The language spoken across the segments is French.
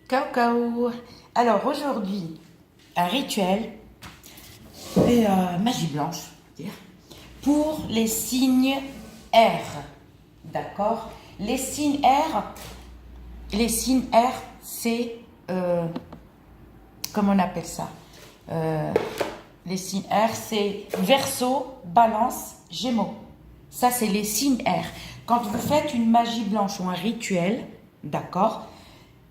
Coucou. Alors aujourd'hui, un rituel et magie blanche, pour les signes R. D'accord? Les signes R, c'est comment on appelle ça? Les signes R, c'est Verseau, Balance, Gémeaux. Ça, c'est les signes R. Quand vous faites une magie blanche ou un rituel, d'accord,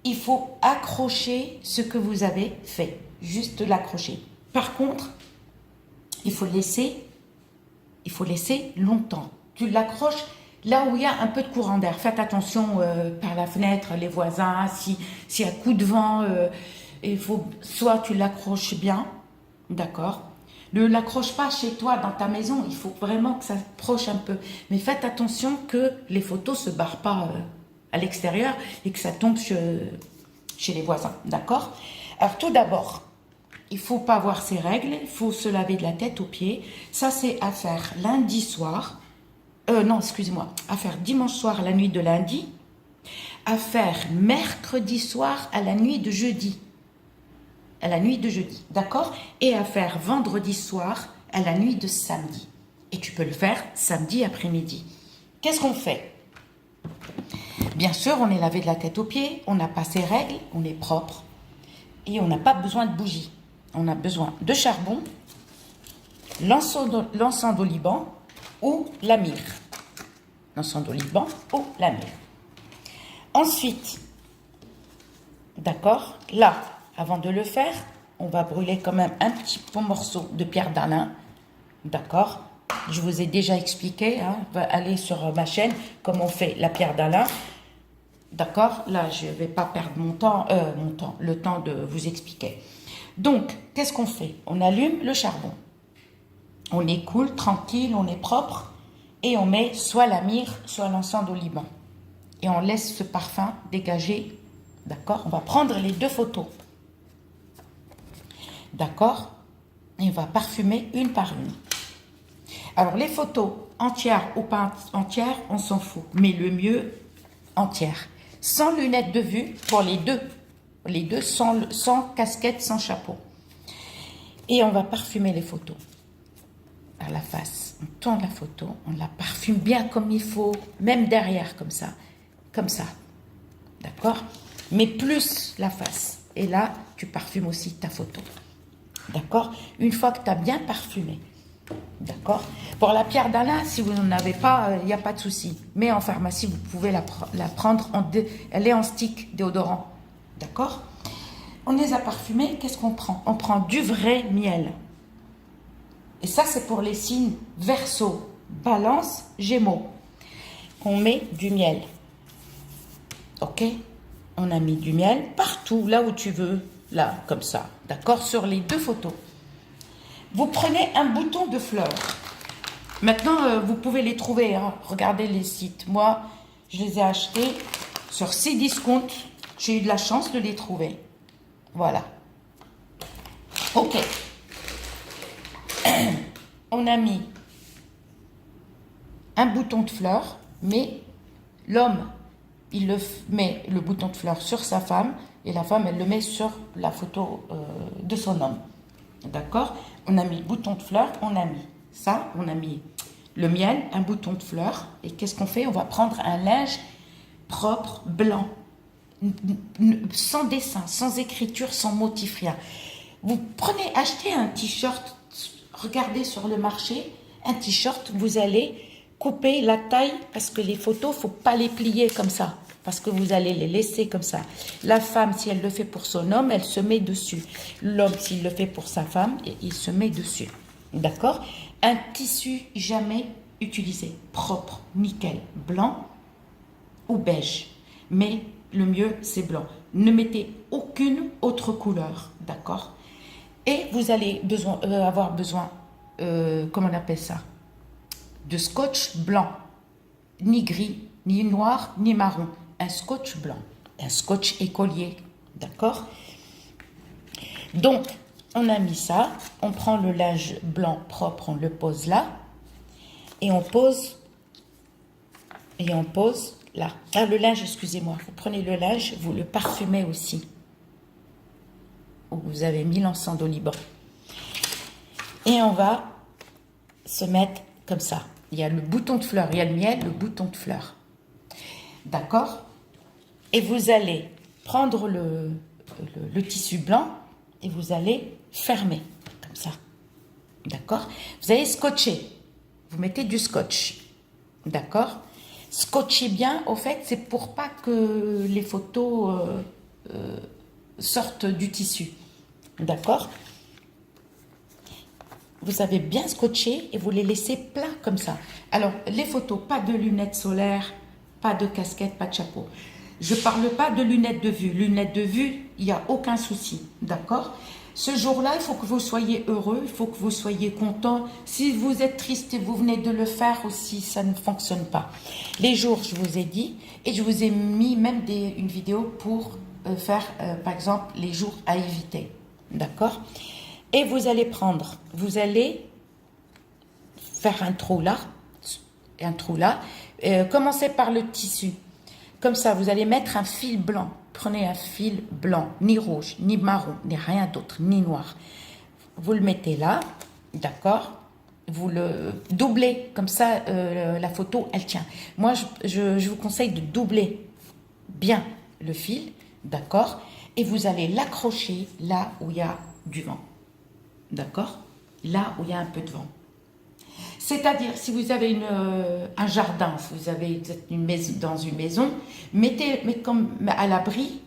il faut accrocher ce que vous avez fait. Juste l'accrocher. Par contre, il faut laisser longtemps. Tu l'accroches là où il y a un peu de courant d'air. Faites attention par la fenêtre, les voisins, s'il y a un coup de vent, il faut soit tu l'accroches bien, d'accord. Ne l'accroche pas chez toi dans ta maison, il faut vraiment que ça approche un peu. Mais faites attention que les photos se barrent pas à l'extérieur et que ça tombe chez les voisins, d'accord. Alors tout d'abord, il faut pas avoir ses règles, il faut se laver de la tête aux pieds. Ça c'est à faire lundi soir, non excusez-moi, à faire dimanche soir à la nuit de lundi, à faire mercredi soir à la nuit de jeudi. À la nuit de jeudi, d'accord? Et à faire vendredi soir à la nuit de samedi. Et tu peux le faire samedi après-midi. Qu'est-ce qu'on fait? Bien sûr, on est lavé de la tête aux pieds, on n'a pas ses règles, on est propre. Et on n'a pas besoin de bougies. On a besoin de charbon, l'encens d'oliban ou la myrrhe. L'encens d'oliban ou la myrrhe. Ensuite, d'accord, là, avant de le faire, on va brûler quand même un petit bon morceau de pierre d'Alain. D'accord? Je vous ai déjà expliqué, hein, allez sur ma chaîne, comment on fait la pierre d'Alain. D'accord? Là, je ne vais pas perdre le temps de vous expliquer. Donc, qu'est-ce qu'on fait? On allume le charbon. On est cool, tranquille, on est propre. Et on met soit la myrrhe, soit l'encens d'oliban. Et on laisse ce parfum dégager. D'accord? On va prendre les deux photos. D'accord? Et on va parfumer une par une. Alors, les photos entières ou pas entières, on s'en fout. Mais le mieux, entière. Sans lunettes de vue pour les deux. Les deux sans casquette, sans chapeau. Et on va parfumer les photos. À la face. On tourne la photo, on la parfume bien comme il faut. Même derrière, comme ça. Comme ça. D'accord? Mais plus la face. Et là, tu parfumes aussi ta photo. D'accord? Une fois que tu as bien parfumé. D'accord? Pour la pierre d'Alain, si vous n'en avez pas, il n'y a pas de souci. Mais en pharmacie, vous pouvez la prendre. Elle est en stick déodorant. D'accord? On les a parfumés. Qu'est-ce qu'on prend? On prend du vrai miel. Et ça, c'est pour les signes Verseau, Balance, Gémeaux. On met du miel. Ok? On a mis du miel partout, là où tu veux. Là, comme ça. D'accord? Sur les deux photos. Vous prenez un bouton de fleurs. Maintenant, vous pouvez les trouver. Hein. Regardez les sites. Moi, je les ai achetés sur Cdiscount. J'ai eu de la chance de les trouver. Voilà. Ok. On a mis un bouton de fleurs, mais l'homme, il met le bouton de fleurs sur sa femme et la femme, elle le met sur la photo de son homme. D'accord? On a mis le bouton de fleurs, on a mis ça, on a mis le miel, un bouton de fleurs. Et qu'est-ce qu'on fait? On va prendre un linge propre, blanc, sans dessin, sans écriture, sans motif, rien. Vous prenez, achetez un t-shirt, regardez sur le marché, un t-shirt, vous allez couper la taille, parce que les photos, il ne faut pas les plier comme ça, parce que vous allez les laisser comme ça. La femme, si elle le fait pour son homme, elle se met dessus. L'homme, s'il le fait pour sa femme, il se met dessus. D'accord? Un tissu jamais utilisé, propre, nickel, blanc ou beige. Mais le mieux, c'est blanc. Ne mettez aucune autre couleur. D'accord? Et vous allez avoir besoin, comment on appelle ça? De scotch blanc. Ni gris, ni noir, ni marron. Un scotch blanc. Un scotch écolier. D'accord? Donc, on a mis ça. On prend le linge blanc propre, on le pose là. Et on pose là. Ah, le linge, excusez-moi. Vous prenez le linge, vous le parfumez aussi. où vous avez mis l'encens d'oliban. Et on va se mettre comme ça. Il y a le bouton de fleur, il y a le miel, le bouton de fleur. D'accord? Et vous allez prendre le tissu blanc et vous allez fermer, comme ça. D'accord? Vous allez scotcher. Vous mettez du scotch. D'accord? Scotchez bien, au fait, c'est pour pas que les photos sortent du tissu. D'accord? Vous avez bien scotché et vous les laissez plats comme ça. Alors, les photos, pas de lunettes solaires, pas de casquette, pas de chapeau. Je ne parle pas de lunettes de vue. Lunettes de vue, il n'y a aucun souci. D'accord? Ce jour-là, il faut que vous soyez heureux, il faut que vous soyez content. Si vous êtes triste et vous venez de le faire aussi, ça ne fonctionne pas. Les jours, je vous ai dit, et je vous ai mis même une vidéo pour faire, par exemple, les jours à éviter. D'accord? Et vous allez prendre, vous allez faire un trou là, commencez par le tissu. Comme ça, vous allez mettre un fil blanc. Prenez un fil blanc, ni rouge, ni marron, ni rien d'autre, ni noir. Vous le mettez là, d'accord? Vous le doublez, comme ça, la photo, elle tient. Moi, je vous conseille de doubler bien le fil, d'accord? Et vous allez l'accrocher là où il y a du vent. D'accord? Là où il y a un peu de vent. C'est-à-dire, si vous avez un jardin, si vous êtes dans une maison, mettez comme à l'abri,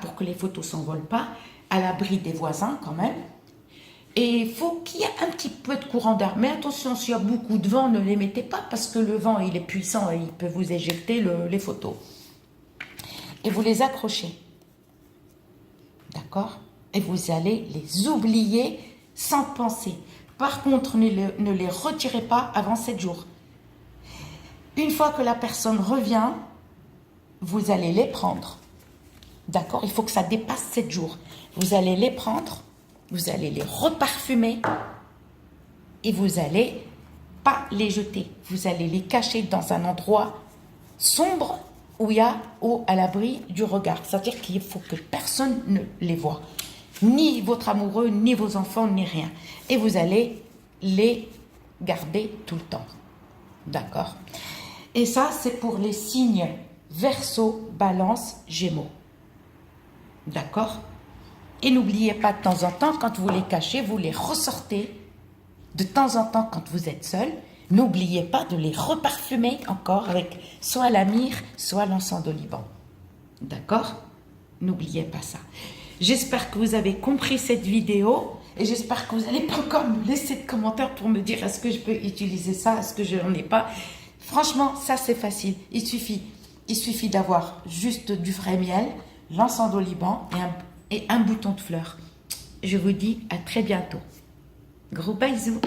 pour que les photos ne s'envolent pas, à l'abri des voisins quand même. Et il faut qu'il y ait un petit peu de courant d'air. Mais attention, s'il y a beaucoup de vent, ne les mettez pas parce que le vent, il est puissant et il peut vous éjecter les photos. Et vous les accrochez. D'accord? Et vous allez les oublier sans penser. Par contre, ne les retirez pas avant 7 jours. Une fois que la personne revient, vous allez les prendre. D'accord? Il faut que ça dépasse 7 jours. Vous allez les prendre, vous allez les reparfumer et vous n'allez pas les jeter. Vous allez les cacher dans un endroit sombre où il y a à l'abri du regard. C'est-à-dire qu'il faut que personne ne les voie. Ni votre amoureux, ni vos enfants, ni rien. Et vous allez les garder tout le temps. D'accord? Et ça, c'est pour les signes Verseau, Balance, Gémeaux. D'accord? Et n'oubliez pas, de temps en temps, quand vous les cachez, vous les ressortez. De temps en temps, quand vous êtes seul, n'oubliez pas de les reparfumer encore avec soit la myrrhe, soit l'encens d'oliban. D'accord? N'oubliez pas ça. J'espère que vous avez compris cette vidéo et j'espère que vous n'allez pas encore me laisser de commentaires pour me dire est-ce que je peux utiliser ça, est-ce que je n'en ai pas. Franchement, ça c'est facile. Il suffit d'avoir juste du vrai miel, l'encens d'oliban et un bouton de fleur. Je vous dis à très bientôt. Gros bisous.